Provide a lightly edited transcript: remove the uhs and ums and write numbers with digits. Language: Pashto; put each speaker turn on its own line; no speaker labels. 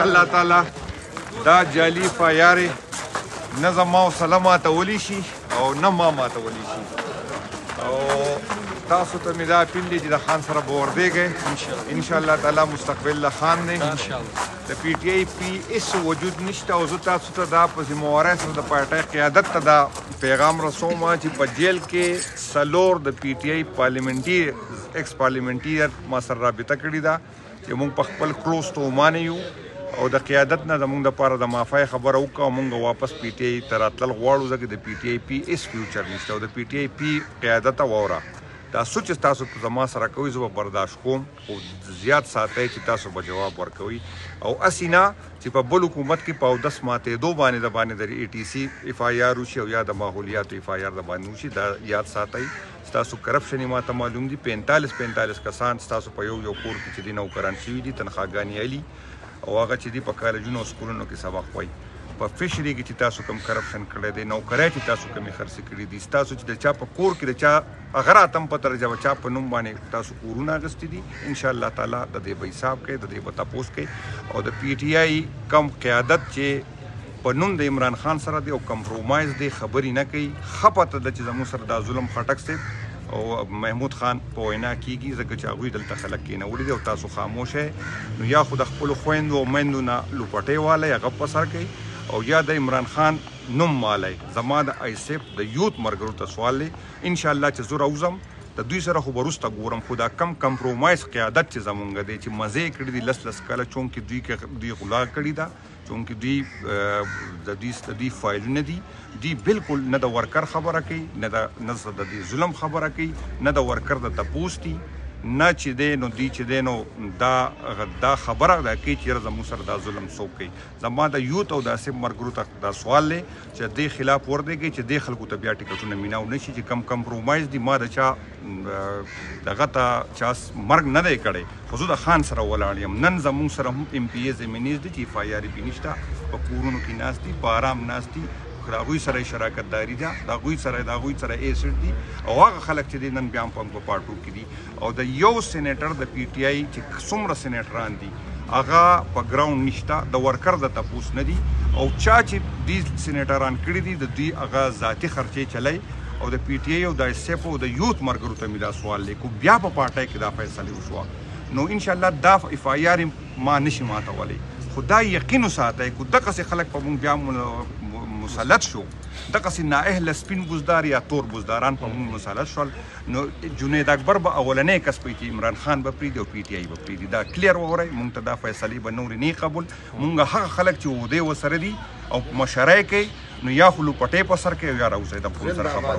الله تعالی دا جعلي فایارې نه زما او سلام ماتولی شي او نه ما ماتولی شي او تاسو ته مې دا اپیل دی چې د خان سره به وردېږئ انشاءالله تعالی مستقبل له خان دی د پی ټي آی پی هېڅ وجود نشته او زه تاسو ته دا په ذمهوارۍ سره د پارټۍ قیادت ته دا پیغام رسوم چې په جیل کې څلور د پی ټي آی ایکس پارلیمنټیر ما سره رابطه کړې ده چې موږ په خپل کلوز تومانه یو او د قیادت نه زموږ دپاره د معافۍ خبره وکړه او موږ واپس پی ټي آی ته راتلل غواړو ځکه د پی ټي آی پي هېڅ فیوچر نشته او د پی ټي آی پي قیادته واوره دا څه چې تاسو زما سره کوئ زه به برداشت کوم خو زیات ساتئ چې تاسو به جواب ورکوئ او هسې نه چې په بل حکومت کې په اودس ماتېدو باندې د باندې د ای ټي سی اف آی آر وشي او یا د ماحولیاتو اف آی آر د باندې وشي دا یاد ساتئ ستاسو کرپشن یې ماته معلوم دي 45 کسان ستاسو په یو کور کې چې دي نوکران شوي دي تنخواګانې علي او هغه چې دي په کالجونو او سکولونو کې سبق وایي په فشري کې چې تاسو کوم کرپشن کړی دی نوکرۍ چې تاسو کومې خرڅې کړي دي ستاسو چې د چا په کور کې د چا هغه راتم په درجه چا په نوم باندې تاسو کورونه اخیستي دي انشاءالله تعالی د دې به حساب کوي د دې به تپوس کوي او د پی ټي آی کم قیادت چې په نوم د عمران خان سره دی او کمپرومایز دی خبرې نه کوي ښه پته ده چې زموږ سره دا ظلم خټک صاحب او محمود خان په وینا کېږي ځکه چې هغوی دلته خلک کېنولي دي او تاسو خاموش نو یا خو د خپلو خویندو او میندو نه لوپټۍ والی هغه په سر کوي او یا د عمران خان نوم مالی زما د ایسیف د یوت مرګرو ته سوال دی انشاءالله چې زه راوځم د دوی سره خو به وروسته ګورم خو دا کم کمپرومایز قیادت چې زمونږ دی چې مزې یې کړي دي لس کاله چونکې دوی غلا کړي ده چونکې دوی د دوی فایلونه دي دوی بالکل نه د ورکر خبره کوي نه د دې ظلم خبره کوي نه د ورکر د تپوس دي نه چې دی نو دوی چې دی نو دا خبره ده کوي چې یاره زموږ سره دا ظلم څوک کوي زما د یوت او د اسیب مرګرو ته دا سوال دی چې دې خلاف وردېږي چې دې خلکو ته بیا ټکټونه میناو نه شي چې کم کمپرومایز دي ما د چا دغه ته چا مرګ نه دی کړی خو زه د خان سره ولاړ یم نن زموږ سره هم ایم پي ایز امیز دي چې اف آی آر پي نشته په کورونو کې ناست دي په آرام ناست دي د هغوی سره شراکت داري ده د هغوی سره ایسډ دي او هغه خلک چې دي نن بیا هم په پارټو کې دي او د یو سینیټر د پی ټي آی چې څومره سینیټران دي هغه په ګراوند نشته د ورکر د تپوس نه دي او چا چې دي سینیټران کړي دي د دوی هغه ذاتي خرچې چلی او د پی ټي آی او د ایسیف او د یوت مرګرو ته مې دا سوال دی کو بیا په پارټۍ کې دا فیصلې وشوه نو انشاءالله دا اف آی آر ما نشي ماتولی خو دا یقین وساتئ کو دغسې خلک په موږ بیا مسلط شو دغسې نااهله سپین بزدار یا تور بزداران په موږ مسلط شول نو جنید اکبر به اولنی کس پوي چې عمران خان به پرېږدي او پی ټي آی به پرېږدي دا کلیر واورئ موږ ته دا فیصلې به نورې نه قبول موږ هغه خلک چې عهدې ورسره دي او مشرۍ کوي نو یا خو لوپټۍ په سر کوي او یا راوځئ د پول سره خبره